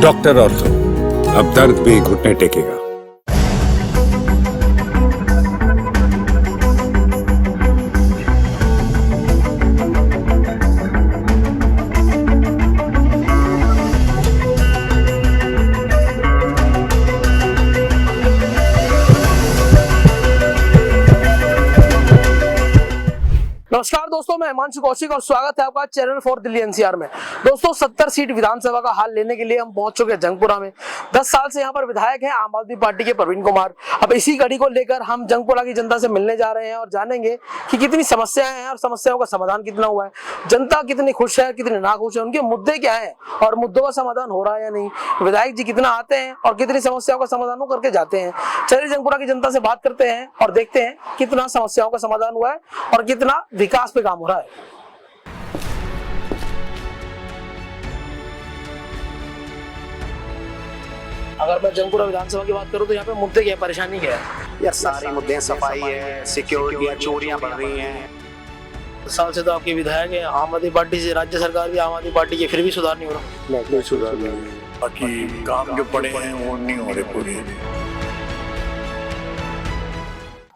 Doctor ortho, अब दर्द भी घुटने टेकेगा। नमस्कार दोस्तों, मैं हिमांशु कौशिक और स्वागत है आपका चैनल फॉर दिल्ली एनसीआर में। दोस्तों 70 सीट विधानसभा का हाल लेने के लिए हम पहुंच चुके हैं जंगपुरा में। 10 साल से यहां पर विधायक हैं आम आदमी पार्टी के प्रवीण कुमार। अब इसी कड़ी को लेकर हम जंगपुरा की जनता से मिलने जा रहे हैं और जानेंगे कि कितनी समस्याएं हैं और समस्याओं का समाधान कितना हुआ है, जनता कितनी खुश है कितनी नाखुश है, उनके मुद्दे क्या है और मुद्दों का समाधान हो रहा है या नहीं, विधायक जी कितना आते हैं और कितनी समस्याओं का समाधान करके जाते हैं। चलिए जंगपुरा की जनता से बात करते हैं और देखते हैं कितना समस्याओं का समाधान हुआ है और कितना विकास पे काम हो रहा है। अगर मैं जंगपुरा विधानसभा की बात करूं तो यहाँ पे मुद्दे क्या है, परेशानी क्या है? यार सारे मुद्दे, सफाई है, सिक्योरिटी है, चोरियां बढ़ रही हैं। साल से तो आपके विधायक है आम आदमी पार्टी से, राज्य सरकार भी आम आदमी पार्टी की, फिर भी सुधार नहीं हो रहा। कोई सुधार नहीं। बाकी काम जो पड़े हैं वो नहीं हो रहे पूरे।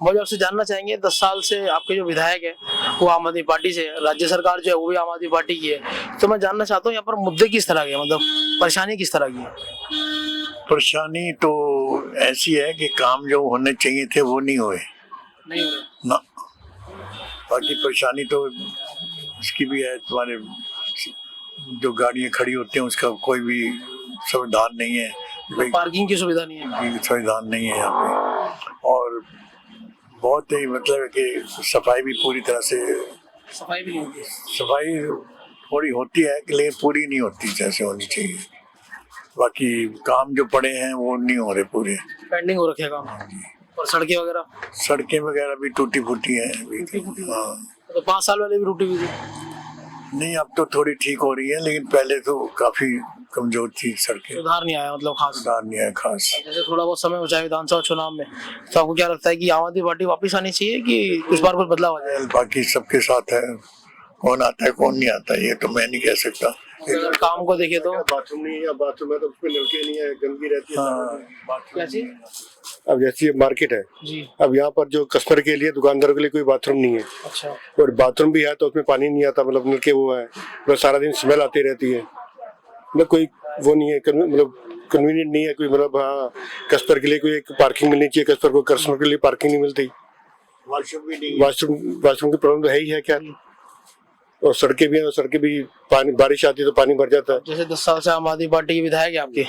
मुझे आपसे जानना चाहेंगे, 10 साल से आपके जो विधायक है वो आम आदमी पार्टी से, राज्य सरकार जो है वो भी आम आदमी पार्टी की है, तो मैं जानना चाहता हूँ यहाँ पर मुद्दे किस तरह के, मतलब परेशानी किस तरह की है? परेशानी तो ऐसी है कि काम जो होने चाहिए थे वो नहीं हुए ना। बाकी परेशानी तो इसकी भी है, तुम्हारे जो गाड़ियाँ खड़ी होती हैं उसका कोई भी संविधान नहीं है, पार्किंग की सुविधा नहीं है, संविधान नहीं है यहाँ पे। और बहुत ही मतलब कि सफाई भी पूरी तरह से, सफाई भी नहीं होती, सफाई थोड़ी होती है लेकिन पूरी नहीं होती जैसे होनी चाहिए। बाकी काम जो पड़े हैं वो नहीं हो रहे पूरे, पेंडिंग हो रखे काम। और सड़कें वगैरह भी टूटी फूटी हैं। हाँ, तो 5 साल वाले भी टूटी हुई थी। नहीं, अब तो थोड़ी ठीक हो रही है लेकिन पहले तो काफी कमजोर थी सड़कें। सुधार नहीं आया, मतलब खास सुधार नहीं आया खास। जैसे थोड़ा बहुत समय बचा है विधानसभा चुनाव में, तो आपको क्या लगता है कि आम आदमी पार्टी वापस आनी चाहिए कि इस बार कुछ बदलाव आ जाए? बाकी सबके साथ है, कौन आता है कौन नहीं आता ये तो मैं नहीं कह सकता। अगर काम को देखे तो बाथरूम नहीं है, बाथरूम है तो उसमें नलके नहीं है, गंदगी रहती है। हाँ, क्या चीज? अब जैसे मार्केट है जी, अब यहाँ पर जो कस्टमर के लिए, दुकानदारों के लिए कोई बाथरूम नहीं है। अच्छा। और बाथरूम भी है तो उसमें पानी नहीं आता, मतलब नलके वो है, मतलब सारा दिन स्मेल आती रहती है, मतलब कोई वो नहीं है, मतलब कन्वीनियंट नहीं है कोई, मतलब हाँ कस्टमर के लिए कोई एक पार्किंग मिलनी चाहिए, कस्टमर के लिए पार्किंग नहीं मिलती। वॉशरूम भी नहीं, वॉशरूम की प्रॉब्लम तो है ही है क्या। और सड़कें भी हैं, तो सड़कें भी पानी, बारिश आती है तो पानी भर जाता है। जैसे 10 साल से आम आदमी पार्टी के विधायक है आपके,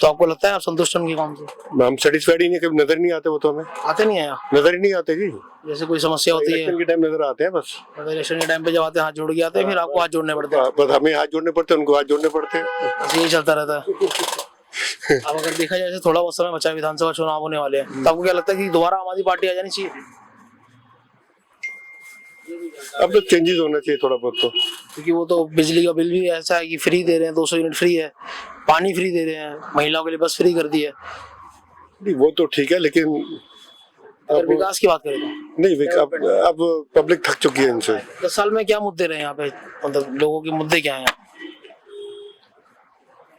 तो आपको लगता है आप संतुष्ट उनके काम से? हम सेटिस्फाइड ही नहीं, कभी नजर नहीं आते वो, तो हमें आते नहीं है, नजर ही नहीं आते जी। जैसे कोई समस्या होती है इलेक्शन के टाइम नजर आते हैं बस, इलेक्शन के टाइम पे जब आते हैं हाथ जोड़ के आते हैं, फिर आपको हाथ जोड़ने पड़ते हैं। बस हमें हाथ जोड़ने पड़ते हैं, उनको हाथ जोड़ने पड़ते हैं, बस यही चलता रहता है। अब अगर देखा जाए थोड़ा बहुत समय बचा है, विधानसभा चुनाव होने वाले हैं, तो आपको क्या लगता है कि दोबारा आम आदमी पार्टी आ जानी चाहिए? अब तो चेंजेस होना चाहिए थोड़ा बहुत तो, क्योंकि वो तो बिजली का बिल भी ऐसा है कि फ्री दे रहे हैं, 200 यूनिट फ्री है, पानी फ्री दे रहे हैं, महिलाओं के लिए बस फ्री कर दी है। नहीं वो तो ठीक है, लेकिन अगर विकास की बात करें तो नहीं, अब पब्लिक थक चुकी है इनसे। 10 साल में क्या मुद्दे रहे यहाँ पे, मतलब लोगों के मुद्दे क्या हैं?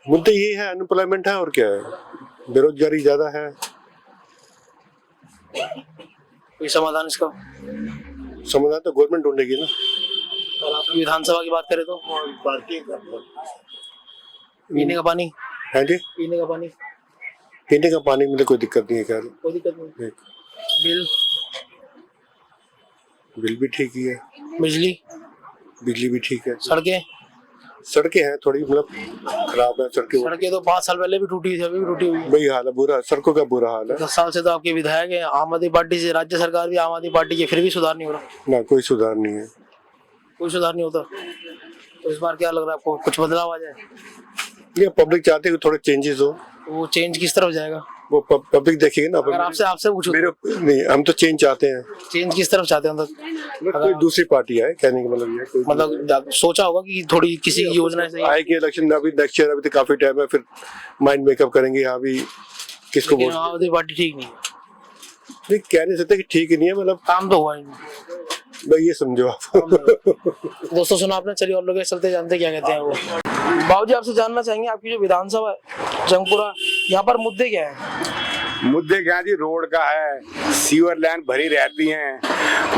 मुद्दे ये है, अनएम्प्लॉयमेंट है और क्या है, बेरोजगारी ज्यादा है। कोई समाधान इसका? समाधान तो गवर्नमेंट ढूंढेगी ना। और आपकी विधानसभा की बात करें तो पीने का पानी है जी, पीने का पानी पीने का पानी में तो कोई दिक्कत नहीं है, क्या कोई दिक्कत नहीं। बिल भी ठीक ही है, बिजली भी ठीक है, सड़कें हैं थोड़ी मतलब खराब है सड़कें तो 5 साल पहले भी टूटी थी, अभी भी टूटी हुई है। वही हाल है, बुरा, सड़कों का बुरा हाल है। 10 साल से तो आपके विधायक है आम आदमी पार्टी से, राज्य सरकार भी आम आदमी पार्टी की, फिर भी सुधार नहीं हो रहा। ना कोई सुधार नहीं है, कोई सुधार नहीं होता। तो इस बार क्या लग रहा है आपको, कुछ बदलाव आ जाए? ये पब्लिक चाहते हैं कि थोड़ा चेंजेस हो। वो चेंज किस तरफ जाएगा? वो पब्लिक देखेगी ना। अगर आपसे पूछूं नहीं, हम तो चेंज चाहते हैं। चेंज किस तरफ चाहते हैं? मतलब कोई दूसरी पार्टी आए, कहने का मतलब ये, कोई मतलब सोचा होगा कि थोड़ी किसी की योजना है आएगी इलेक्शन, अभी नेक्स्ट ईयर, अभी तो काफी टाइम है, फिर माइंड मेकअप करेंगे। यहाँ भी किसको बोल, आम आदमी पार्टी ठीक नहीं, नहीं कह नहीं सकते कि ठीक ही नहीं है, मतलब काम तो हुआ ही नहीं भाई, ये समझो आप। दोस्तों सुना आपने, चलिए और लोग चलते जानते क्या कहते हैं वो। बाबूजी आपसे जानना चाहेंगे आपकी जो विधानसभा है जंगपुरा, यहाँ पर मुद्दे क्या है? मुद्दे क्या जी, रोड का है, सीवर लाइन भरी रहती हैं,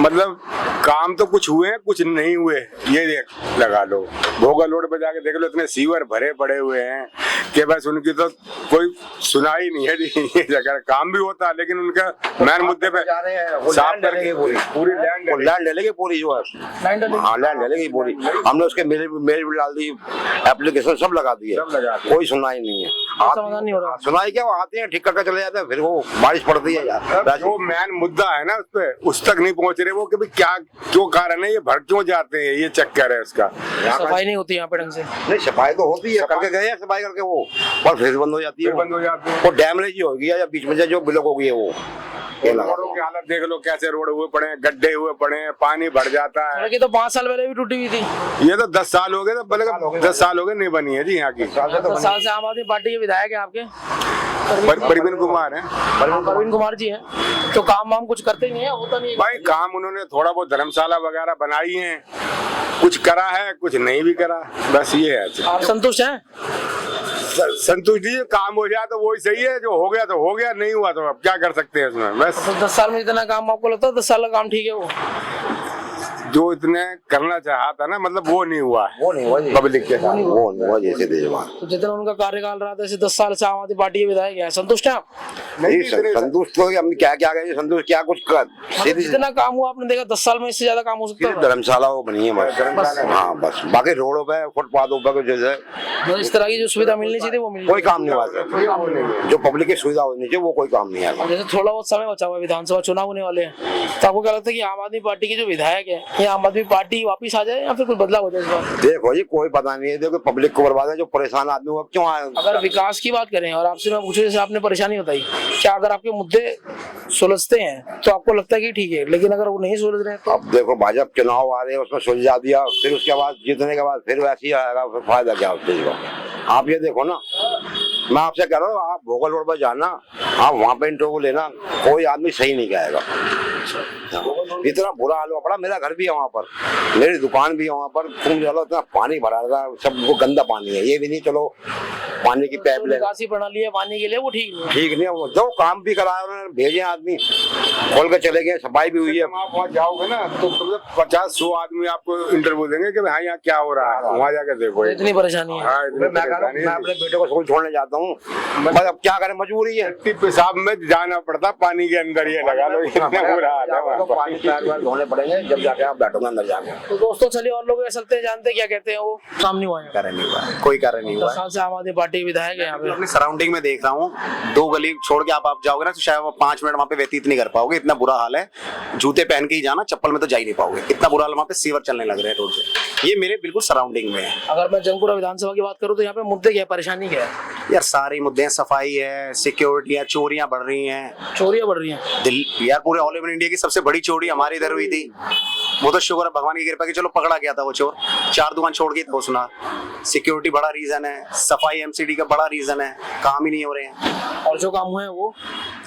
मतलब काम तो कुछ हुए हैं कुछ नहीं हुए। ये देख लगा लो, भोगा रोड पे जाके देख लो, इतने सीवर भरे पड़े हुए हैं कि बस उनकी तो कोई सुनाई नहीं है जी। ये जगह काम भी होता है लेकिन उनका मेन मुद्दे पे साफ करके पूरी लैंड डलेगी पूरी जो है, हाँ लैंड डलेगी पूरी। हमने उसके मेल भी डाल दी, एप्लीकेशन सब लगा दिए, कोई सुनाई नहीं है। समाधान नहीं हो रहा। सुनाई क्या, वो आते हैं ठीक करके चले जाते हैं, फिर वो बारिश पड़ती है यार। जो मेन मुद्दा है ना उस तक नहीं पहुंच रहे वो, कि भाई क्या क्यों कारण है, ये भर क्यों जाते हैं, ये चक्कर है इसका। सफाई नहीं होती यहाँ पे ढंग से। नहीं सफाई तो होती है, करके गए हैं सफाई करके, वो और फिर बंद हो जाती है, बंद हो जाती है। वो डैमेज हो गया या बीच में जो ब्लॉक हो गई है वो। रोडों की हालत देख लो, कैसे रोड हुए पड़े हैं, गड्ढे हुए पड़े हैं, पानी भर जाता है। सड़कें तो 5 साल पहले भी टूटी हुई थी। ये तो 10 साल हो गए, तो पहले 10 साल हो गए नहीं बनी है जी यहाँ की। 10 साल से आम आदमी पार्टी के विधायक है आपके प्रवीण कुमार है, प्रवीण कुमार जी हैं, तो काम वाम कुछ करते नहीं है, होता नहीं है भाई काम उन्होंने थोड़ा बहुत धर्मशाला वगैरह बनाई है, कुछ करा है कुछ नहीं भी करा, बस ये है। आप संतुष्ट हैं? संतुष्ट जी, काम हो जाए तो वही सही है, जो हो गया तो हो गया, नहीं हुआ तो अब क्या कर सकते हैं इसमें बस। तो 10 साल में इतना काम आपको लगता है 10 साल का काम ठीक है? वो जो इतने करना चाहा था ना, मतलब वो नहीं हुआ, वो नहीं हुआ पब्लिक के साथ, वो नहीं हुआ जैसे देशवान। तो जितना उनका कार्यकाल रहा था, 10 साल से आम आदमी पार्टी के विधायक हैं, संतुष्ट हैं आप? नहीं संतुष्ट तो हमने क्या क्या गए संतुष्ट, क्या कुछ कर मतलब जितना काम हुआ आपने देखा 10 साल में, इससे ज्यादा काम हो सकता है? धर्मशाला वो बनी है बस, हाँ बस, बाकी रोडों पे फुटपाथों पे जैसे जो इस तरह की जो सुविधा मिलनी चाहिए वो मिल कोई काम नहीं हुआ सर। जो पब्लिक की सुविधा होनी चाहिए वो कोई काम नहीं है। जैसे थोड़ा बहुत समय बचा हुआ है, विधानसभा चुनाव होने वाले हैं, तो आपको क्या लगता है कि आम आदमी पार्टी के जो विधायक है, ये आम आदमी पार्टी वापिस आ जाए या फिर कुछ बदलाव हो जाए इस बार? देखो जी कोई पता नहीं है, देखो पब्लिक को बर्बाद है, जो परेशान आदमी वो क्यों आए। अगर विकास की बात करें और आपसे मैं पूछूं, जैसे आपने परेशानी बताई, क्या अगर आपके मुद्दे सुलझते हैं तो आपको लगता है कि ठीक है, लेकिन अगर वो नहीं सुलझ रहे हैं तो? अब देखो भाजपा चुनाव आ रहे हैं, उसमें सुलझा दिया, फिर उसके बाद जीतने के बाद फिर वैसे ही आएगा, फिर फायदा क्या उस चीज का। आप ये देखो ना, मैं आपसे कह रहा हूँ, आप भोगल रोड पर जाना, आप वहाँ पे इंटरव्यू लेना, कोई आदमी सही नहीं कहेगा। इतना बुरा हाल हुआ पड़ा, मेरा घर भी है वहाँ पर, मेरी दुकान भी है वहाँ पर, तुम चलो इतना पानी भरा था, सब वो गंदा पानी है, ये भी नहीं चलो पानी की पाइप ले, निकासी प्रणाली है पानी के लिए, वो ठीक नहीं है। ठीक नहीं है। वो जो काम भी कराया उन्होंने, भेजे आदमी खोल के चले गए, सफाई भी हुई है। आप वहाँ जाओगे ना तो 50-100 आदमी आपको इंटरव्यू देंगे कि हाँ यहाँ क्या हो रहा है, वहाँ जाके देखो। इतनी परेशानी है। हाँ, इतनी मैं परेशानी है। अपने बेटे को स्कूल छोड़ने जाता हूँ, बस अब क्या करें, मजबूरी है। पेशाब में जाना पड़ता पानी के अंदर, ये लगा लो, इतना बुरा हाल है वहाँ पर। पानी पैर वैर धोने पड़ेंगे जब जाके आप बैठोगे अंदर जाके। तो दोस्तों चलिए और लोग चलते हैं, जानते हैं क्या कहते हैं, वो काम नहीं हुआ है। कार्य नहीं हुआ है, कोई कार्य नहीं हुआ 10 साल से आम आदमी पार्टी के विधायक है यहाँ पे। अपनी सराउंडिंग में देख रहा हूँ, 2 गली छोड़ के आप जाओगे ना तो शायद 5 मिनट वहाँ पे व्यतीत नहीं कर पाओगे, इतना बुरा हाल है। जूते पहन के ही जाना, चप्पल में तो जा ही नहीं पाओगे, इतना बुरा हाल वहाँ पे, सीवर चलने लग रहे हैं रोड पे। ये मेरे बिल्कुल सराउंडिंग में है। अगर मैं जंगपुरा विधानसभा की बात करूँ तो यहाँ पे मुद्दे क्या है, परेशानी क्या है? यार सारे मुद्दे हैं, सफाई है, सिक्योरिटी है, चोरियां बढ़ रही हैं, चोरियां बढ़ रही हैं। यार पूरे ऑल ओवर इंडिया की सबसे बड़ी चोरी हमारे इधर हुई थी। वो तो शुक्र है भगवान की कृपा की, चलो पकड़ा गया था वो चोर, 4 दुकान छोड़ के था उसने। सिक्योरिटी बड़ा रीजन है, सफाई एमसीडी का बड़ा रीजन है, काम ही नहीं हो रहे हैं। और जो काम हुए हैं वो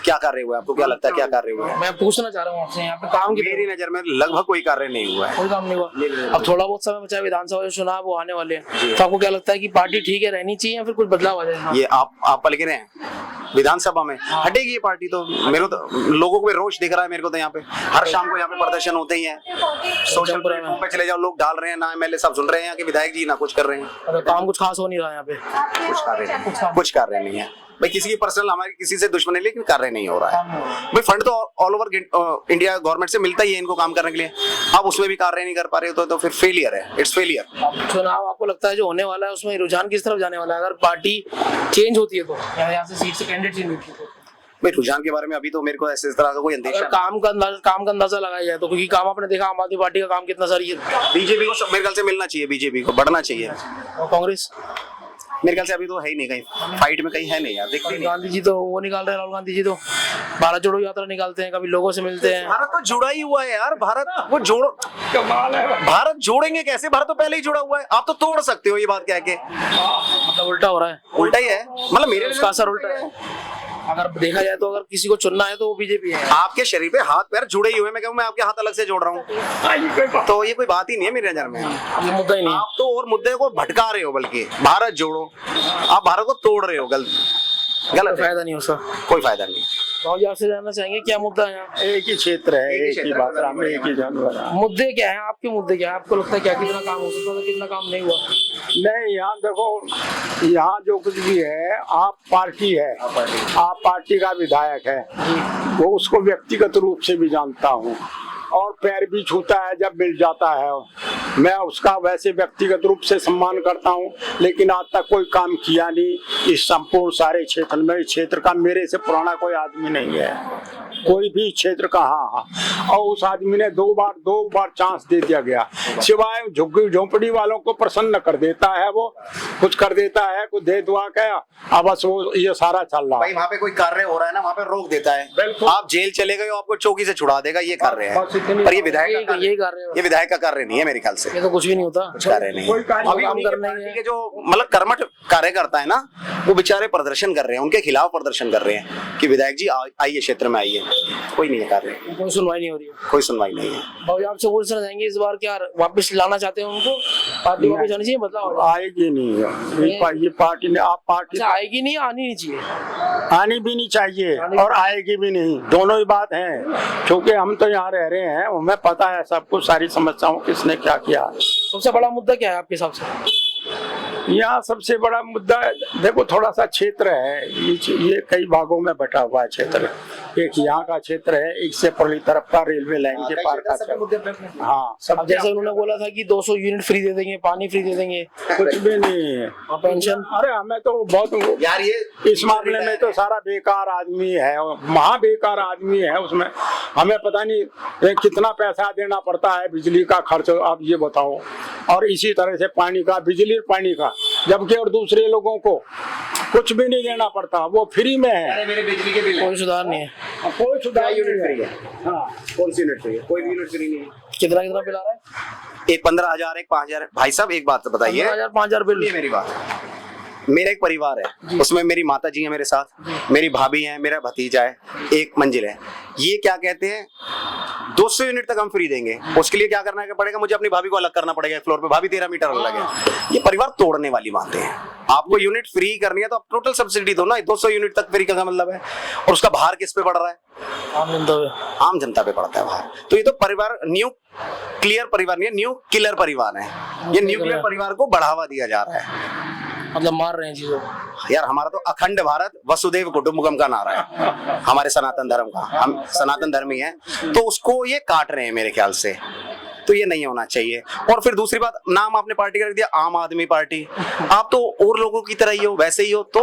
क्या कर रहे हुए, आपको क्या लगता है क्या कर रहे हुए? मैं पूछना चाह रहा हूँ आपसे, यहाँ पे काम की मेरी नजर में लगभग कोई कार्य नहीं हुआ है, कोई काम नहीं हुआ। अब थोड़ा बहुत समय बचा है, विधानसभा जो चुनाव वो आने वाले हैं, तो आपको क्या लगता है कि पार्टी ठीक है, रहनी चाहिए या फिर कुछ बदलाव आ जाए? ये आप पल के रहे हैं विधानसभा में, हटेगी ये पार्टी तो मेरे तो लोगों को रोष दिख रहा है मेरे को तो। यहाँ पे हर शाम को यहाँ पे प्रदर्शन होते ही हैं, सोशल प्लेटफॉर्म पे चले जाओ, लोग डाल रहे हैं, ना एमएलए सब सुन रहे हैं कि विधायक जी ना कुछ कर रहे हैं। काम कुछ खास हो नहीं रहा है यहाँ पे, कुछ कर रहे नहीं है भाई, किसी की पर्सनल हमारी किसी से दुश्मनी, लेकिन कार्य नहीं हो रहा है भाई। फंड तो ऑल ओवर इंडिया गवर्नमेंट से मिलता ही है इनको काम करने के लिए, आप उसमें भी कार्य नहीं कर पा रहे हो तो फिर फेलियर है, इट्स फेलियर। चुनाव आपको लगता है जो होने वाला है उसमें रुझान किस तरफ जाने वाला है, अगर पार्टी चेंज होती है तो, यहाँ से सीट से कैंडिडेट चेंज होती है तो? भाई रुझान के बारे में अभी तो मेरे को ऐसे इस तरह का कोई अंदेशा, काम का अंदाजा लगाया जाए तो, क्योंकि काम आपने देखा आम आदमी पार्टी का काम कितना सारी है। बीजेपी को मेरे ख्याल से मिलना चाहिए, बीजेपी को बढ़ना चाहिए, और कांग्रेस मेरे ख्याल से अभी तो है ही नहीं, कहीं फाइट में कहीं है नहीं यार, देखते नहीं। गांधी जी तो वो निकाल रहे हैं, राहुल गांधी जी तो भारत जोड़ो यात्रा निकालते हैं, कभी लोगों से मिलते हैं। भारत तो जुड़ा ही हुआ है यार, भारत वो जोड़ो, कमाल है। भारत जोड़ेंगे कैसे, भारत तो पहले ही जुड़ा हुआ है, आप तो तोड़ सकते हो ये बात कह के, मतलब उल्टा हो रहा है। उल्टा ही है, मतलब मेरे उसका असर उल्टा है। अगर देखा जाए तो अगर किसी को चुनना है तो वो बीजेपी है। आपके शरीर पे हाथ पैर जुड़े ही हुए, मैं कहूँ मैं आपके हाथ अलग से जोड़ रहा हूँ, तो ये कोई बात ही नहीं है मेरी नजर में। ये मुद्दा ही नहीं है। आप तो और मुद्दे को भटका रहे हो, बल्कि भारत जोड़ो, आप भारत को तोड़ रहे हो। गलत कोई है, फायदा नहीं उसका। कोई फायदा नहीं। भाव जी आपसे जानना चाहेंगे क्या मुद्दा है यहाँ? एक ही क्षेत्र है, एक ही बात है, एक ही जानवर है। मुद्दे क्या है आपके? मुद्दे क्या है आपको लगता है? क्या कितना काम हो सकता था, कितना काम नहीं हुआ? नहीं, यहाँ देखो, यहाँ जो कुछ भी है आप पार्टी है, आप पार्टी का विधायक है, वो उसको व्यक्तिगत रूप से भी जानता हूँ और पैर भी छूता है जब मिल जाता है। मैं उसका वैसे व्यक्तिगत रूप से सम्मान करता हूँ, लेकिन आज तक कोई काम किया नहीं इस संपूर्ण सारे क्षेत्र में। इस क्षेत्र का मेरे से पुराना कोई आदमी नहीं है, कोई भी क्षेत्र का। हाँ, और उस आदमी ने दो बार चांस दे दिया गया, सिवाय झुग्गी झोंपड़ी वालों को प्रसन्न कर देता है, वो कुछ कर देता है, कुछ दे दुआ के अब बस वो ये सारा चल रहा भाई है। वहाँ पे कोई कार्य हो रहा है ना, वहाँ पे रोक देता है। बिल्कुल। आप जेल चले गए हो, आपको चौकी से छुड़ा देगा, ये कर रहे हैं। पर ये विधायक का यही कर रहे हो। ये विधायक का कार्य नहीं है मेरे ख्याल से, ये तो कुछ भी नहीं होता। कुछ कार्य नहीं है। अभी काम उन्हीं के करना ही पार्टी है। के जो मतलब कर्मठ कार्यकर्ता है ना, वो बेचारे प्रदर्शन कर रहे हैं, उनके खिलाफ प्रदर्शन कर रहे हैं कि विधायक जी आइए क्षेत्र में आइए। कोई नहीं कर रहे, कोई सुनवाई नहीं हो रही है। कोई सुनवाई नहीं है। भाव जी आपसे पूछना चाहेंगे इस बार क्या वापस लाना चाहते हैं उनको? पार्टी वापस आनी चाहिए, बदलाव? आएगी नहीं ये पार्टी ने, आप पार्टी अच्छा, आएगी नहीं, आनी नहीं चाहिए। आनी भी नहीं चाहिए और आएगी भी नहीं, दोनों ही बात है। क्योंकि हम तो यहाँ रह रहे हैं, हमें पता है सब कुछ, सारी समस्याओं किसने क्या किया। सबसे बड़ा मुद्दा क्या है आपके हिसाब से? यहाँ सबसे बड़ा मुद्दा देखो, थोड़ा सा क्षेत्र है, ये कई भागों में बटा हुआ है क्षेत्र। एक यहाँ का क्षेत्र है, एक से परली तरफ का रेलवे लाइन के पार का क्षेत्र। हाँ, सब अब जैसे उन्होंने बोला था कि 200 यूनिट फ्री दे देंगे, पानी फ्री दे देंगे, कुछ भी नहीं है। और पेंशन। अरे हमें तो बहुत यार ये इस मामले में तो सारा बेकार आदमी है, महा बेकार आदमी है उसमें। हमें पता नहीं कितना पैसा देना पड़ता है बिजली का खर्च, आप ये बताओ। और इसी तरह से पानी का, बिजली पानी का, जबकि और दूसरे लोगों को कुछ भी नहीं देना पड़ता, वो फ्री में है। मेरे बिजली के बिल कोई सुधार नहीं है। कोई सुधार यूनिट नहीं फ्री है। हाँ, कौन सी यूनिट फ्री है? कोई भी यूनिट फ्री नहीं है। कितना कितना बिल आ रहा है? एक 15,000, एक 5,000। भाई साहब एक बात बताइए, 15,000 5,000 बिल। सुनिए मेरी बात। मेरा एक परिवार है, उसमें मेरी माता जी है मेरे साथ, मेरी भाभी है, मेरा भतीजा है, एक मंजिल है। ये क्या कहते हैं 200 यूनिट तक हम फ्री देंगे, उसके लिए क्या करना पड़ेगा? मुझे अपनी भाभी को अलग करना पड़ेगा फ्लोर पे, भाभी 13 मीटर अलग है। ये परिवार तोड़ने वाली बातें हैं। आपको यूनिट फ्री करनी है तो आप टोटल सब्सिडी दो ना। 200 यूनिट तक फ्री का मतलब है, और उसका भार किस पे पड़ रहा है? आम जनता पे पड़ता है भार। तो ये तो परिवार न्यू क्लियर परिवार नहीं है, न्यू किलर परिवार है। ये न्यूक्लियर परिवार को बढ़ावा दिया जा रहा है, मतलब मार रहे हैं चीजों। यार हमारा तो अखंड भारत वसुदेव कुटुंबकम का नारा है हमारे सनातन धर्म का, हम सनातन धर्मी हैं, तो उसको ये काट रहे हैं मेरे ख्याल से। तो ये नहीं होना चाहिए। और फिर दूसरी बात, नाम आपने पार्टी का रख दिया आम आदमी पार्टी। आप तो और लोगों की तरह ही हो, वैसे ही हो, तो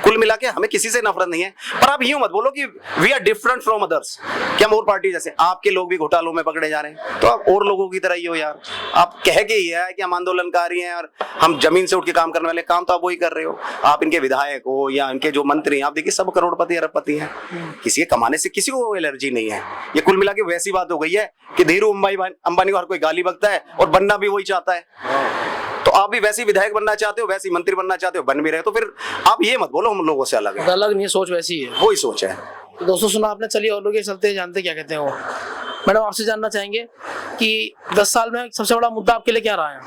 कुल मिला के हमें किसी से नफरत नहीं है। पर आप यूं मत बोलो कि we are different from others, कि हम और पार्टी जैसे। आपके लोग भी घोटालों में पकड़े जा रहे हैं, तो आप और लोगों की तरह ही हो यार। आप कह के ही है कि हम आंदोलनकारी हैं और हम जमीन से उठ के काम करने वाले, काम तो आप वही कर रहे हो। आप इनके विधायक हो या इनके जो मंत्री हैं, आप देखिए सब करोड़पति अरबपति हैं, किसी के कमाने से किसी को एलर्जी नहीं है। ये कुल मिला के वैसी बात हो गई है कि धीरू अंबानी को हर कोई गाली बकता है और बनना भी वही चाहता है। तो आप भी वैसे विधायक बनना चाहते हो, वैसे मंत्री बनना चाहते हो, बन भी रहे, तो फिर आप ये मत बोलो हम लोगों से अलग है। अलग नहीं है, सोच वैसी है, वही सोच है। तो दोस्तों सुना आपने, चलिए और लोग ये चलते हैं, जानते क्या कहते हैं वो। मैडम आपसे जानना चाहेंगे कि 10 साल में सबसे बड़ा मुद्दा आपके लिए क्या रहा है?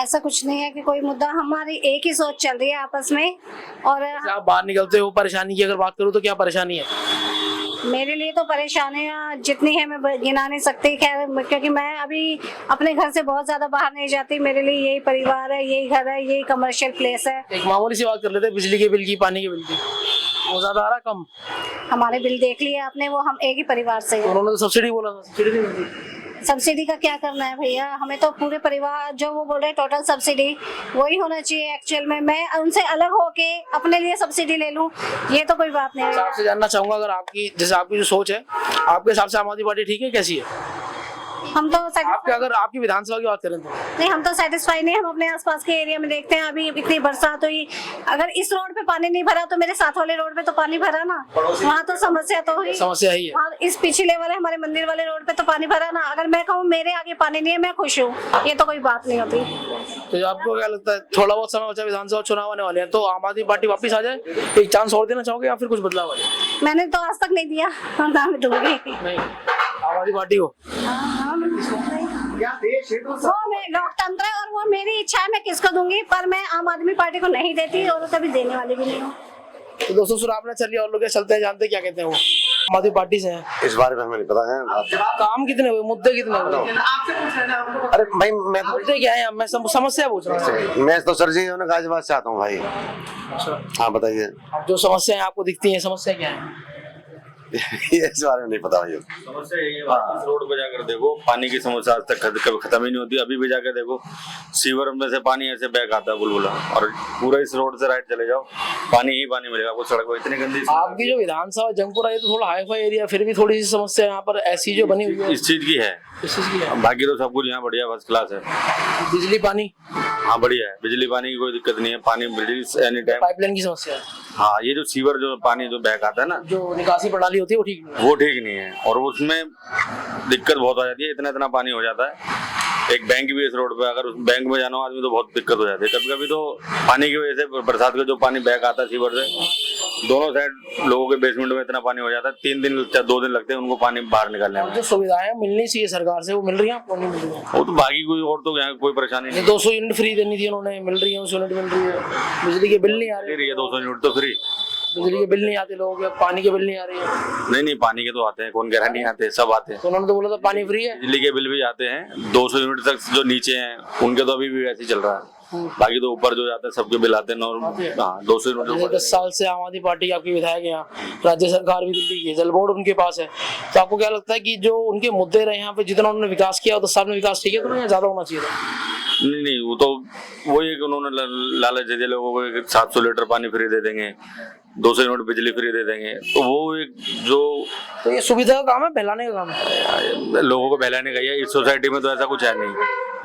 ऐसा कुछ नहीं है कि कोई मुद्दा, हमारी एक ही सोच चल रही है आपस में। और आप बाहर निकलते हो, परेशानी की अगर बात करूँ तो क्या परेशानी है? मेरे लिए तो परेशानियां जितनी है मैं गिना नहीं सकती, खैर, क्योंकि मैं अभी अपने घर से बहुत ज्यादा बाहर नहीं जाती। मेरे लिए यही परिवार है, यही घर है, यही कमर्शियल प्लेस है। एक मामूली सी बात कर लेते हैं, बिजली के बिल की, पानी के बिल की, वो ज्यादा आ रहा कम? हमारे बिल देख लिए आपने, वो हम एक ही परिवार से तो है। उन्होंने तो सब्सिडी बोला था, सब्सिडी नहीं मिलती। सब्सिडी का क्या करना है भैया, हमें तो पूरे परिवार जो वो बोल रहे हैं टोटल सब्सिडी वही होना चाहिए। एक्चुअल में मैं उनसे अलग होके अपने लिए सब्सिडी ले लूं, ये तो कोई बात नहीं है। आपसे जानना चाहूंगा, अगर आपकी जैसे आपकी जो सोच है, आपके हिसाब से आम आदमी पार्टी ठीक है, कैसी है? हम तो आपके अगर आपकी विधानसभा की बात करें तो नहीं, हम तो सेटिस्फाई नहीं। हम अपने आसपास के एरिया में देखते हैं, अभी इतनी बरसात हुई, अगर इस रोड पे पानी नहीं भरा तो मेरे साथ वाले रोड पे तो पानी भरा ना, वहाँ तो समस्या तो हुई। समस्या ही है। और इस पिछले वाले हमारे मंदिर वाले रोड पे तो पानी भरा ना। अगर मैं कहूँ मेरे आगे पानी नहीं है, मैं खुश हूँ, ये तो कोई बात नहीं होती। तो आपको क्या लगता है, थोड़ा बहुत समय बचा, विधानसभा चुनाव आने वाले हैं, तो आम आदमी पार्टी वापस आ जाए, एक चांस और देना चाहोगे या फिर कुछ बदलाव है? मैंने तो आज तक नहीं दिया और ना मैं दूंगी। नहीं, आम आदमी पार्टी को वो मैं लोकतंत्र है और वो मेरी इच्छा है, मैं किसको दूंगी, पर मैं आम आदमी पार्टी को नहीं देती और कभी देने वाली भी नहीं हूँ। तो दोस्तों सुना आपने, चलिए और लोग क्या चलते हैं, जानते हैं क्या कहते हैं वो आम आदमी पार्टी से हैं। इस बारे में हमें नहीं पता है। काम कितने हुए, मुद्दे कितने हुए, अरे भाई मैं मुद्दे क्या है, मैं समस्या पूछ रहा हूँ। मैं तो सर जी उन्होंने कहा बात चाहता हूँ भाई। हाँ बताइए। जो समस्याएं आपको दिखती हैं, समस्या क्या है? ये इस बारे में नहीं पता भाई। समस्या यही है, इस रोड पे जाकर देखो, पानी की समस्या आज तक कभी खत्म ही नहीं होती। अभी भी जाकर देखो, सीवर में से पानी ऐसे बैक आता है बुलबुला, और पूरा इस रोड से राइट चले जाओ, पानी ही पानी मिलेगा आपको सड़क पर। इतनी गंदी आपकी जो विधानसभा जंगपुरा, ये तो थोड़ा हाई फाई एरिया, फिर भी थोड़ी सी समस्या यहाँ पर ऐसी जो बनी हुई है, इस चीज की है। इस चीज की है। बाकी तो सब कुछ यहाँ बढ़िया फर्स्ट क्लास है। बिजली पानी, हाँ बढ़िया है, बिजली पानी की कोई दिक्कत नहीं है, पानी बिजली एनी टाइम। पाइपलाइन की समस्या है, हाँ ये जो सीवर जो पानी जो बैक आता है ना, जो निकासी प्रणाली होती है वो ठीक नहीं है। वो ठीक नहीं है, और उसमें दिक्कत बहुत आ जाती है। इतना इतना पानी हो जाता है। एक बैंक भी इस रोड पे, अगर उस बैंक में जाना हो आदमी तो बहुत दिक्कत हो जाती है। कभी कभी तो पानी की वजह से, बरसात का जो पानी बैक आता है सीवर से, दोनों साइड लोगों के बेसमेंट में इतना पानी हो जाता है, 3 दिन 2 दिन लगते हैं उनको पानी बाहर निकालने में। जो सुविधाएं मिलनी चाहिए सरकार से, वो मिल रही है आपको, नहीं मिल रही है? वो तो बाकी कोई और तो यहाँ कोई परेशानी नहीं 200 यूनिट फ्री देनी थी उन्होंने, मिल रही है, 200 यूनिट मिल रही है। बिजली के बिल नहीं आ दे रहे, रही है 200 यूनिट तो फ्री। बिजली के बिल नहीं आते लोगों के, पानी के बिल नहीं आ रही है। नहीं पानी के तो आते हैं, कौन कह रहा नहीं आते, सब आते हैं। तो उन्होंने तो बोला था पानी फ्री है। बिजली के बिल भी आते हैं, 200 यूनिट तक जो नीचे हैं उनके तो अभी भी वैसे ही चल रहा है। बाकी तो ऊपर जो जाते हैं सबके बिल आते हैं नॉर्मल। हाँ 200 यूनिट। 10 साल से आम आदमी पार्टी आपकी विधायक है यहाँ, राज्य सरकार भी दिल्ली की है, जल बोर्ड उनके पास है, तो आपको क्या लगता है कि जो उनके मुद्दे रहे यहाँ पे, जितना उन्होंने विकास किया 10 साल में विकास ठीक है तो या ज्यादा होना चाहिए था? नहीं वो तो वही है कि उन्होंने लालच दे दिया लोगों को, 700 लीटर पानी फ्री दे देंगे, 200 यूनिट बिजली फ्री दे देंगे, तो वो एक जो, तो ये सुविधा का काम है, बहलाने का काम है, लोगों को बहलाने का है। इस सोसाइटी में तो ऐसा कुछ है नहीं।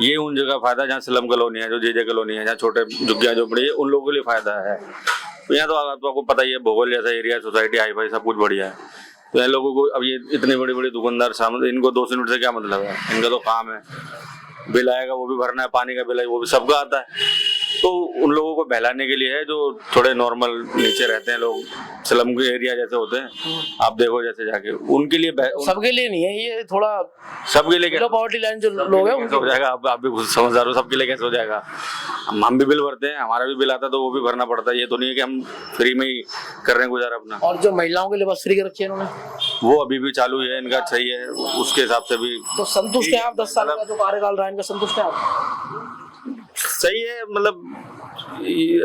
ये उन जगह फायदा जहाँ स्लम कॉलोनी है, जो जे कॉलोनी है, जहाँ छोटे झुग्गियाँ झोपड़ी है, उन लोगों के लिए फायदा है। तो यहाँ तो आपको पता ही है, भोगोल जैसा एरिया, सोसाइटी हाई फाई सब कुछ बढ़िया है। तो इन लोगों को अब ये इतने बड़े बड़े दुकानदार सामने, इनको 200 यूनिट से क्या मतलब है? इनका तो काम है, बिल आएगा वो भी भरना है, पानी का बिल है वो भी सबका आता है। तो उन लोगों को बहलाने के लिए है जो थोड़े नॉर्मल नीचे रहते हैं लोग, स्लम के एरिया जैसे होते हैं, आप देखो जैसे जाके, उनके लिए सबके लिए नहीं है ये, थोड़ा सबके लिए बिलो पॉवर्टी लाइन जो लोग हैं कैसे हो जाएगा? आप भी खुद समझदार हो, सबके लिए कैसे हो जाएगा? हम भी बिल भरते हैं, हमारा भी बिल आता है तो वो भी भरना पड़ता है। ये तो नहीं है कि हम फ्री में ही कर रहे हैं गुजारा अपना। और जो महिलाओं के लिए बस फ्री कर रखी है इन्होंने, वो अभी भी चालू है, इनका सही है, उसके हिसाब से भी तो संतुष्ट है आप? 10 साल का जो कार्यकाल रहा है इनका, संतुष्ट है आप? सही है, मतलब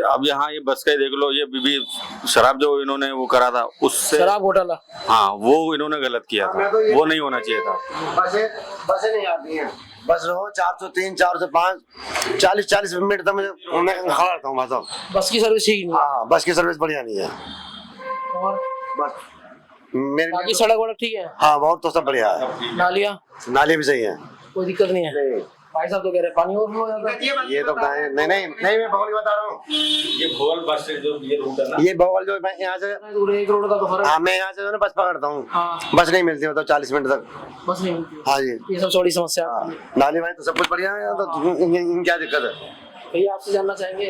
अब यहाँ ये बस का ही देख लो, ये बीबी शराब जो इन्होंने वो करा था उससे, शराब घोटाला, हाँ वो इन्होंने गलत किया था, वो नहीं होना चाहिए था। बसें नहीं आती हैं, बस रहो 403 405 40 मिनट तक मैं खड़ा रहता हूँ बस। बस की सर्विस ठीक नहीं है। हाँ बस की सर्विस बढ़िया नहीं है। और बस मेरे बाकी सड़क वड़क ठीक है, हाँ बहुत तो सब बढ़िया है, नालियाँ नाली भी सही है, कोई दिक्कत नहीं है। भाई साहब तो कह रहे पानी ओवरफ्लो हो जाता है। ये तो नहीं मैं भोगल की बता रहा हूँ। ये भोगल बस से जो ये रूट है ना, ये भोगल जो मैं यहाँ से 1 करोड़ का तो फर्क। हाँ मैं यहाँ से जो है बस पकड़ता हूँ, हाँ। बस नहीं मिलती मतलब 40 मिनट तक। बस नहीं मिलती। हाँ जी ये सब बड़ी समस्या हाँ। है। नाली वाली तो सब कुछ बढ़िया है, तो क्या दिक्कत है? भैया आपसे जानना चाहेंगे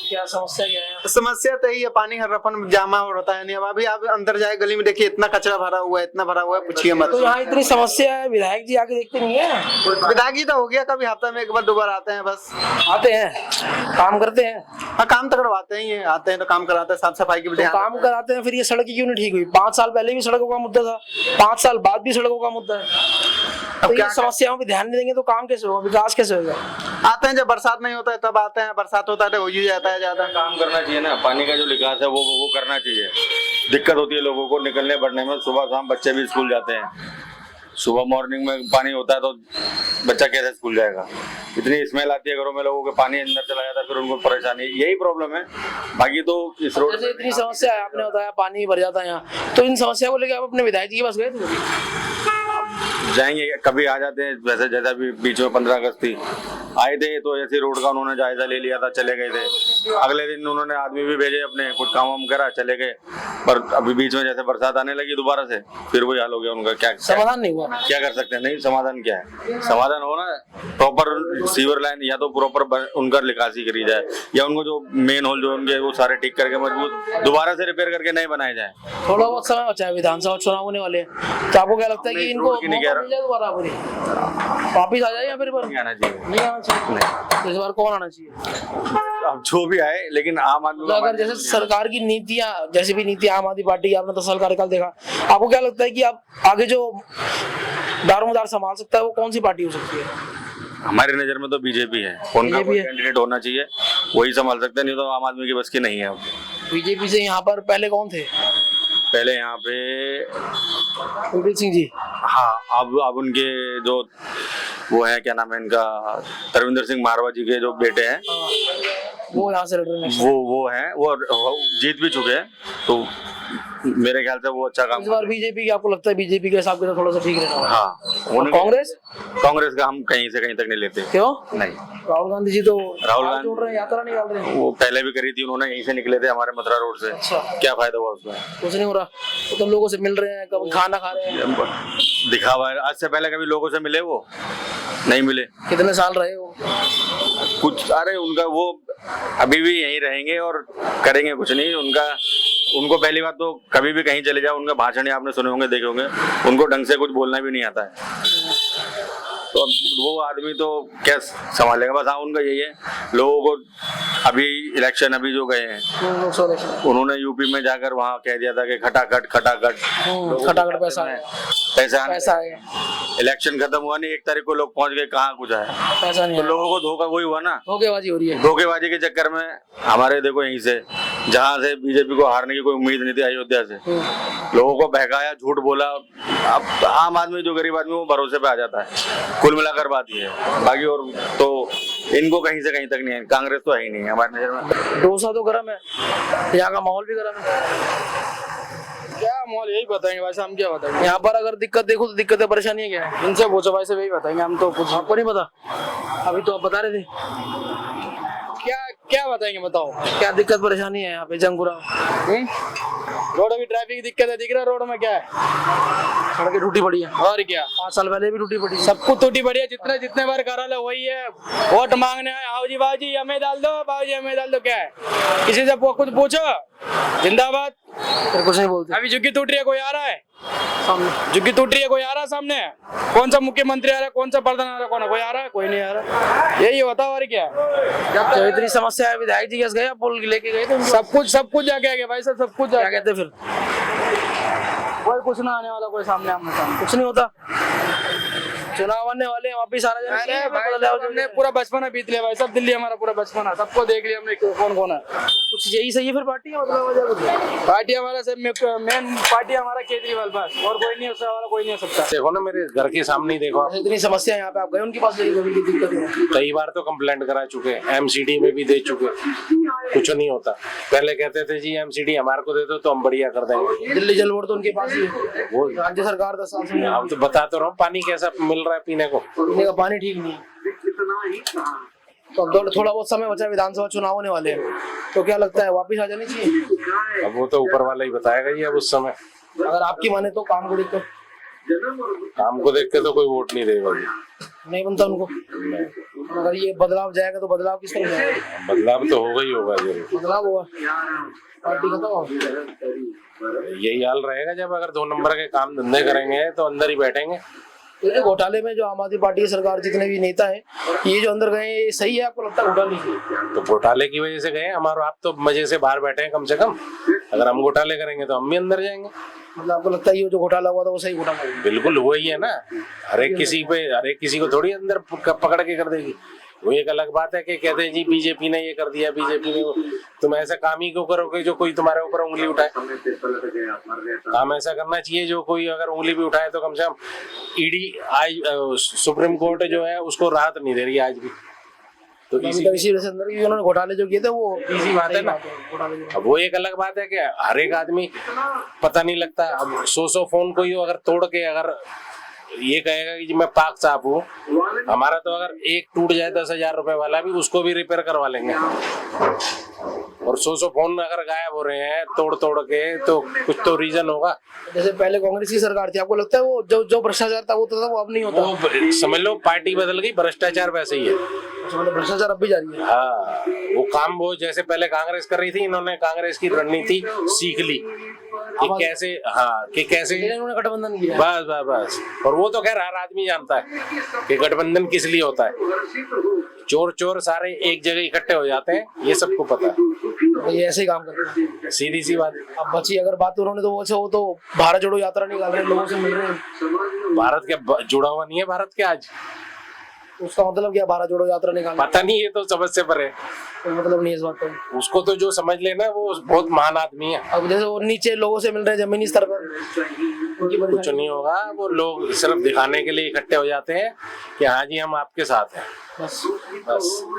क्या समस्या क्या है? समस्या तो यही है, पानी हर रफन जमा हो रहा है। नहीं अब अभी आप अंदर जाए गली में देखिए, इतना कचरा भरा हुआ है, इतना भरा हुआ है, पूछिए मत। तो यहाँ इतनी समस्या है, विधायक जी आके देखते नहीं है? विधायक जी तो हो गया, कभी हफ्ता में 1 बार 2 बार आते हैं बस। आते हैं, काम करते हैं? हाँ काम तो करवाते ही हैं, आते हैं तो काम कराते हैं, साफ सफाई की भी तो ध्यान काम कराते हैं, फिर ये सड़क क्यों नहीं ठीक हुई? 5 साल पहले भी सड़कों का मुद्दा था, 5 साल बाद भी सड़कों का मुद्दा है। तो ये समस्याओं पे ध्यान नहीं देंगे तो काम कैसे होगा, विकास कैसे होगा? आते हैं जब बरसात नहीं होता है तब आते हैं, बरसात होता है तो हो ही जाता है ज्यादा। काम करना चाहिए ना, पानी का जो निकास है वो करना चाहिए। दिक्कत होती है लोगों को निकलने बढ़ने में, सुबह शाम बच्चे भी स्कूल जाते हैं, सुबह मॉर्निंग में पानी होता है तो बच्चा कैसे स्कूल जाएगा? इतनी स्मेल आती है घरों में, लोगों के पानी अंदर चला जाता है, फिर उनको परेशानी, यही प्रॉब्लम है। बाकी तो इस रोड जैसे इतनी समस्या है, आपने बताया पानी भर जाता है यहाँ, तो इन समस्या को लेकर आप अपने विधायक जी के पास गए थे? जाएंगे, कभी आ जाते हैं। वैसे जैसा भी बीच में 15 अगस्त थी, आए थे तो ऐसी रोड का उन्होंने जायजा ले लिया था, चले गए थे। अगले दिन उन्होंने आदमी भी भेजे अपने, कुछ काम वाम करा, चले गए। पर अभी बीच में जैसे बरसात आने लगी दोबारा से, फिर वही हाल हो गया उनका। क्या समाधान नहीं हुआ? क्या कर सकते हैं? नहीं, समाधान क्या है? समाधान हो ना, प्रॉपर सीवर लाइन या तो प्रॉपर उनका निकासी करी जाए, या उनको जो मेन होल जो उनके वो सारे ठीक करके मजबूत दोबारा से रिपेयर करके नए बनाए जाए। थोड़ा बहुत समय बचा है, विधानसभा चुनाव होने वाले हैं, तो आपको क्या लगता है कि इनको रोड की नहीं कह मौका मिल जाए दोबारा वापिस आ जाए, या फिर नहीं आना चाहिए। नहीं आना चाहिए? तो इस बार कौन आना चाहिए? अब जो भी आए, लेकिन आम आदमी तो अगर जैसे सरकार की नीतियां, जैसे भी नीति आम आदमी पार्टी की, आपने 10 साल कार्यकाल देखा, आपको क्या लगता है कि आप आगे जो दारोमदार संभाल सकता है वो कौन सी पार्टी हो सकती है? हमारी नजर में तो बीजेपी है, उनका कोई कैंडिडेट होना चाहिए, वही संभाल सकते हैं, नहीं तो आम आदमी की बस की नहीं है। बीजेपी से यहाँ पर पहले कौन थे? पहले यहाँ पे कुलदीप सिंह जी। हाँ, अब उनके जो वो है, क्या नाम है इनका, तरविंदर सिंह मारवा जी के जो बेटे हैं, वो यहाँ से लड़ रहे हैं। वो हैं, वो जीत भी चुके हैं, तो मेरे ख्याल से वो अच्छा काम। इस बार बीजेपी की आपको लगता है बीजेपी के हिसाब से थोड़ा सा ठीक रहना? हाँ। कांग्रेस का हम कहीं से कहीं तक नहीं लेते। क्यों नहीं? राहुल गांधी जी तो राहुल गांधी जोड़ रहे हैं, यात्रा निकाल रहे हैं। वो पहले भी करी थी उन्होंने, यहीं से निकले थे हमारे मथुरा रोड से। अच्छा। क्या फायदा हुआ उसमें? कुछ नहीं हो रहा, वो तो लोगों से मिल रहे हैं, कभी खाना खा रहे हैं, दिखावा है। आज से पहले कभी लोगों से मिले? वो नहीं मिले। कितने साल रहे वो? कुछ, अरे उनका वो अभी भी यहीं रहेंगे और करेंगे कुछ नहीं। उनको पहली बात तो कभी भी कहीं चले जाओ, उनका भाषण आपने सुने होंगे, देखे होंगे, उनको ढंग से कुछ बोलना भी नहीं आता है। तो अब वो आदमी तो क्या संभालेगा? बस हाँ, उनका यही है, लोगों को अभी इलेक्शन अभी जो गए हैं, उन्होंने यूपी में जाकर वहाँ कह दिया था कि खटाखट पैसा है। इलेक्शन खत्म हुआ नहीं, 1 तारीख को लोग पहुंच गए, कहाँ कुछ है पैसा नहीं। तो लोगों को धोखा वही हुआ ना, धोखेबाजी हो रही है। धोखेबाजी के चक्कर में हमारे देखो यहीं से, जहाँ से बीजेपी को हारने की कोई उम्मीद नहीं थी, अयोध्या से लोगों को बहकाया, झूठ बोला। अब आम आदमी जो गरीब आदमी वो भरोसे पे आ जाता है। कुल मिलाकर बात ये है, बाकी और तो इनको कहीं से कहीं तक नहीं है। कांग्रेस तो है ही नहीं है हमारी नजर में। डोसा तो गर्म है, यहाँ का माहौल भी गर्म है। क्या माहौल यही बताएंगे भाई साहब, हम क्या बताएंगे? यहाँ पर अगर दिक्कत देखो तो दिक्कतें परेशानी क्या है? इनसे पूछो भाई साहब, यही बताएंगे हम तो। कुछ आपको नहीं पता? अभी तो आप बता रहे थे। क्या बताएंगे, बताओ क्या दिक्कत परेशानी है यहाँ पे जंगपुरा? रोड अभी ट्रैफिक की दिक्कत है, दिख रहा है रोड में क्या है? सड़कें टूटी पड़ी है। और क्या, 5 साल पहले भी टूटी पड़ी है। सब कुछ टूटी पड़ी है। जितने बार करा लो वही है, वोट मांगने आए, आओ जी बाजी हमें डाल दो, बाजी हमें डाल दो। क्या है, किसी से कुछ पूछो, जिंदाबाद, फिर कुछ नहीं बोलते। अभी झुग्गी टूट रही है, कोई आ रहा है सामने? झुग्गी टूट रही है, कोई आ रहा है सामने? कौन सा मुख्यमंत्री आ रहा है, कौन सा प्रधान आ रहा है, कोई आ रहा है? कोई नहीं आ रहा। यही होता है और क्या। जब इतनी समस्या है, विधायक जी गए, पुल लेके गए थे, सब कुछ जाके आ गया भाई साहब, सब कुछ क्या कहते फिर? कोई कुछ ना आने वाला, कोई सामने आमने सामने कुछ नहीं होता। चुनाव आने वाले हैं, वापिस आ रहे हैं। अरे भाई हमने पूरा बचपना बीत लिया भाई साहब, दिल्ली हमारा पूरा बचपना, सबको देख लिया हमने, कौन है। कुछ यही सही है फिर पार्टी का मतलब? पार्टी हमारा सब मेन पार्टी हमारा केजरीवाल, बस और कोई नहीं, उससे वाला कोई नहीं हो सकता। देखो ना, मेरे घर के सामने ही देखो। इतनी समस्या यहाँ पे, आप गए उनके पास? दिक्कत है, कई बार तो कंप्लेंट करा चुके, एमसीडी में भी दे चुके, कुछ नहीं होता। पहले कहते थे जी एमसीडी हमारे को दे दो तो हम बढ़िया कर देंगे। दिल्ली जल बोर्ड तो उनके पास ही है, वो राज्य सरकार 10 साल से। हम तो बता तो रहा हूँ, पानी कैसा मिल रहा है पीने को? पीने का पानी ठीक नहीं है। तो अब थोड़ा बहुत समय बचा, विधानसभा चुनाव होने वाले हैं, तो क्या लगता है वापिस आ जानी चाहिए? अब वो तो ऊपर वाला ही बताएगा ही। अब उस समय अगर आपकी माने तो काम को देखकर, काम को देख के तो कोई वोट नहीं देगा जी, नहीं बनता उनको। अगर ये बदलाव जाएगा तो बदलाव किस तरह जाएगा? बदलाव तो होगा ही होगा जरूर। बदलाव होगा, पार्टी खत्म होगी। यही हाल रहेगा जब अगर 2 नंबर के काम धंधे करेंगे तो अंदर ही बैठेंगे। तो घोटाले में जो आम आदमी पार्टी की सरकार, जितने भी नेता है, ये जो अंदर गए, ये सही है आपको लगता है? घोटाले तो घोटाले की वजह से गए, हमारा आप तो मजे से बाहर बैठे हैं कम से कम। अगर हम घोटाले करेंगे तो हम भी अंदर जाएंगे। मतलब आपको लगता है ये जो घोटाला हुआ था वो सही घोटाला हुआ? बिल्कुल वही है ना। हर एक किसी को थोड़ी अंदर पकड़ के कर देगी। वो एक अलग बात है कि कहते हैं जी बीजेपी ने ये कर दिया, बीजेपी ने। तुम ऐसा काम ही क्यों करोगे जो कोई तुम्हारे ऊपर उंगली उठाए? काम ऐसा करना चाहिए जो कोई अगर उंगली भी उठाए तो कम से कम ईडी, आज सुप्रीम कोर्ट जो है उसको राहत नहीं दे रही आज भी। तो इसी वजह से अंदर उन्होंने घोटाले जो किए थे वो इसी बात है ना। अब वो एक अलग बात है कि हर एक आदमी पता नहीं लगता। अब 100 फोन को ही अगर तोड़ के अगर ये कहेगा कि जी मैं पाक साफ हूँ, हमारा तो अगर एक टूट जाए 10,000 रुपए वाला भी, उसको भी रिपेयर करवा लेंगे। और 100 फोन अगर गायब हो रहे हैं तोड़ के, तो कुछ तो रीजन होगा। जैसे पहले कांग्रेस की सरकार थी, आपको लगता है वो जो भ्रष्टाचार था वो था वो अब नहीं होता? वो समझ लो पार्टी बदल गई, भ्रष्टाचार वैसे ही है। मतलब भ्रष्टाचार अब भी जारी है? हाँ, वो काम वो जैसे पहले कांग्रेस कर रही थी, इन्होंने कांग्रेस की रणनीति सीख ली कि कैसे, हाँ कि कैसे इन्होंने गठबंधन किया। बस। और वो तो खैर हर आदमी जानता है कि गठबंधन किस लिए होता है। चोर सारे एक जगह इकट्ठे हो जाते हैं, ये सबको पता है। ये ऐसे ही काम करते हैं, सीधी सी बात। अब बची अगर बात उन्होंने तो वो तो भारत जोड़ो यात्रा निकाल रहे हैं, लोगों से मिल रहे हैं। भारत के जुड़ा हुआ नहीं है भारत के आज, उसका मतलब क्या भारत जोड़ो यात्रा निकाल? पता नहीं, ये तो समझ से परे। मतलब नहीं इस बात का। उसको तो जो समझ लेना वो बहुत महान आदमी है। अब जैसे वो नीचे लोगों से मिल रहे हैं जमीनी स्तर पर, कुछ नहीं होगा, वो लोग सिर्फ दिखाने के लिए इकट्ठे हो जाते हैं कि हाँ जी हम आपके साथ हैं। बस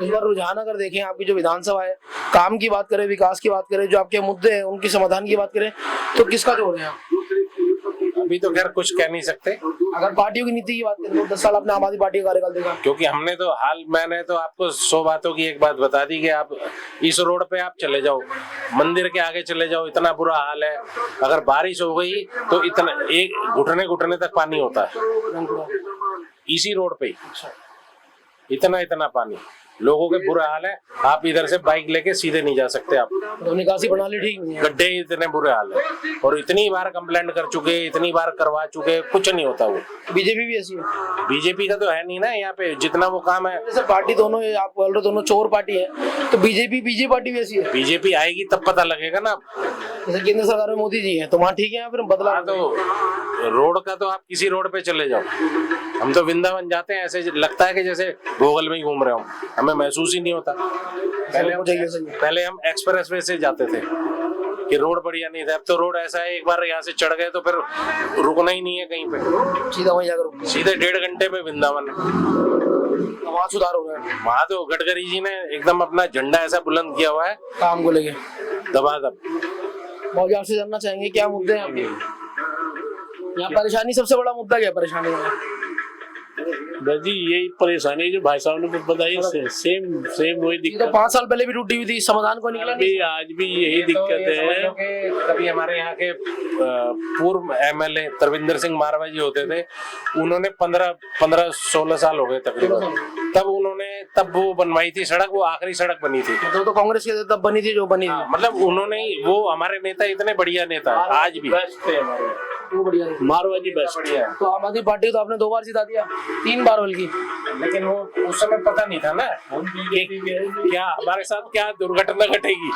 इस बार रुझान अगर देखें आपकी जो विधानसभा है, काम की बात करें, विकास की बात करें, जो आपके मुद्दे हैं उनकी समाधान की बात करें, तो किसका जोर है? अभी तो खैर कुछ कह नहीं सकते। अगर पार्टियों की नीति की बात करें तो 10 साल आपने आम आदमी पार्टी का कार्यकाल देखा, क्योंकि हमने तो मैंने तो आपको 100 बातों की एक बात बता दी कि आप इस रोड पे आप चले जाओ, मंदिर के आगे चले जाओ, इतना बुरा हाल है। अगर बारिश हो गई तो इतना एक घुटने तक पानी होता है इसी रोड पे, इतना पानी, लोगों के बुरा हाल है। आप इधर से बाइक लेके सीधे नहीं जा सकते आप, तो निकासी प्रणाली ठीक नहीं है, गड्ढे इतने बुरे हाल है। और इतनी बार कंप्लेंट कर चुके, इतनी बार करवा चुके, कुछ नहीं होता। वो बीजेपी भी ऐसी है? बीजेपी का तो है नहीं ना यहाँ पे, जितना वो काम है। जैसे पार्टी दोनों आप बोल रहे दोनों चोर पार्टी है, तो बीजेपी पार्टी भी ऐसी है? बीजेपी आएगी तब पता लगेगा ना। जैसे केंद्र सरकार में मोदी जी है तो वहाँ ठीक है, या फिर बदलाव? तो रोड का तो आप किसी रोड पे चले जाओ, हम तो वृंदावन जाते हैं, ऐसे लगता है कि जैसे भोगल में ही घूम रहे हो, हमें महसूस ही नहीं होता। पहले हम एक्सप्रेस वे से जाते थे कि रोड बढ़िया नहीं था, अब तो रोड ऐसा है एक बार यहाँ से चढ़ गए तो फिर रुकना ही नहीं है कहीं पे, सीधा वहीं जाकर सीधे 1.5 घंटे में वृंदावन। वहाँ सुधार हो गया? वहाँ तो गडकरी जी ने एकदम अपना झंडा ऐसा बुलंद किया हुआ है काम को लेके दबादब। बहुत आपसे जानना चाहेंगे क्या मुद्दे हैं आपके यहाँ? परेशानी सबसे बड़ा मुद्दा क्या परेशानी है? बस जी यही परेशानी जो भाई साहब ने बताई, सेम वही दिक्कत। तो 5 साल पहले भी टूटी हुई थी, समाधान को निकला नहीं? आज भी यही दिक्कत है। कभी हमारे यहाँ के पूर्व एमएलए तरविंदर सिंह मारवा जी होते थे, उन्होंने 15-16 साल हो गए तकरीबन, तब वो बनवाई थी सड़क, वो आखिरी सड़क बनी थी। तो कांग्रेस के तब बनी थी जो बनी थी, मतलब उन्होंने, वो हमारे नेता इतने बढ़िया नेता आज भी वो बढ़िया मारवा जी बेस्ट है। तो आम आदमी पार्टी तो आपने 2 बार जिता दिया, 3 बार बल्कि, लेकिन वो उस समय पता नहीं था ना क्या हमारे साथ क्या दुर्घटना घटेगी।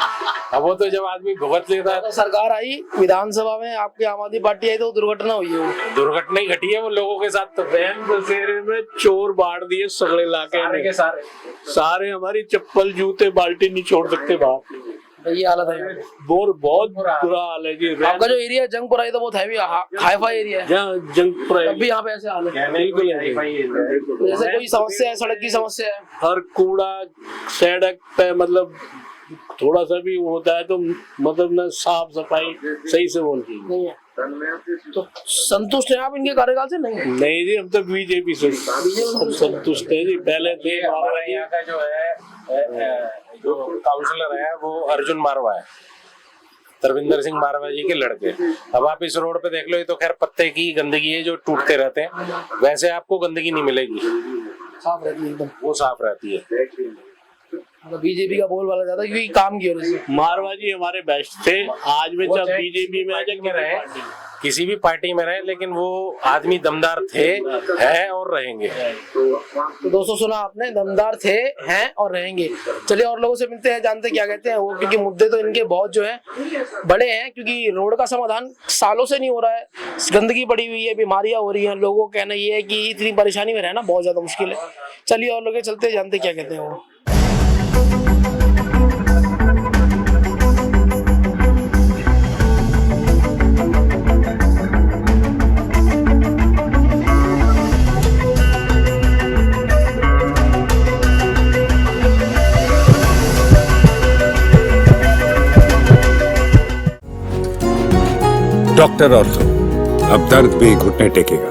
अब वो तो जब आदमी भुगत लेता है। तो सरकार आई विधानसभा में, आपकी आम आदमी पार्टी आई तो दुर्घटना हुई है। वो दुर्घटना ही घटी है वो लोगों के साथ। तो बसेरे में चोर बांट दिए सगड़े इलाके में, सारे हमारी चप्पल जूते बाल्टी नहीं छोड़ सकते बाहर, ये हालत है। बहुत बुरा हाल है जी। आपका जो एरिया है जंगपुरा, ये तो बहुत हैवी हाई-फाई एरिया है। जंगपुरा तब भी यहाँ पे ऐसे हाल है? बिल्कुल जैसे कोई समस्या है, सड़क की समस्या है, हर कूड़ा सड़क पे, मतलब थोड़ा सा भी होता है तो मतलब ना साफ सफाई सही से होती नहीं है। तो संतुष्ट हैं आप इनके कार्यकाल से? नहीं जी, हम तो बीजेपी से संतुष्ट है जी। पहले थे हमारे यहाँ का जो है जो काउंसलर है वो अर्जुन मारवा है, तरविंदर सिंह मारवा जी के लड़के। अब आप इस रोड पे देख लो, ये तो खैर पत्ते की गंदगी है जो टूटते रहते हैं, वैसे आपको गंदगी नहीं मिलेगी, साफ रहती है एकदम, वो साफ रहती है। मतलब बीजेपी का बोल वाला ज्यादा क्योंकि काम की वजह से। मारवा जी हमारे बेस्ट थे, आज में चाहे बीजेपी में आ जाए, किसी भी पार्टी में रहे, लेकिन वो आदमी दमदार थे, हैं और रहेंगे। तो दोस्तों सुना आपने, दमदार थे, हैं और रहेंगे। चलिए और लोगों से मिलते हैं, जानते क्या कहते हैं वो, क्योंकि मुद्दे तो इनके बहुत जो है बड़े हैं, क्योंकि रोड का समाधान सालों से नहीं हो रहा है, गंदगी पड़ी हुई है, बीमारियां हो रही हैं, लोगों का कहना ये है कि इतनी परेशानी में रहना बहुत ज्यादा मुश्किल है। चलिए और लोग चलते जानते क्या कहते हैं वो। डॉक्टर ऑर्थो, अब दर्द भी घुटने टेकेगा।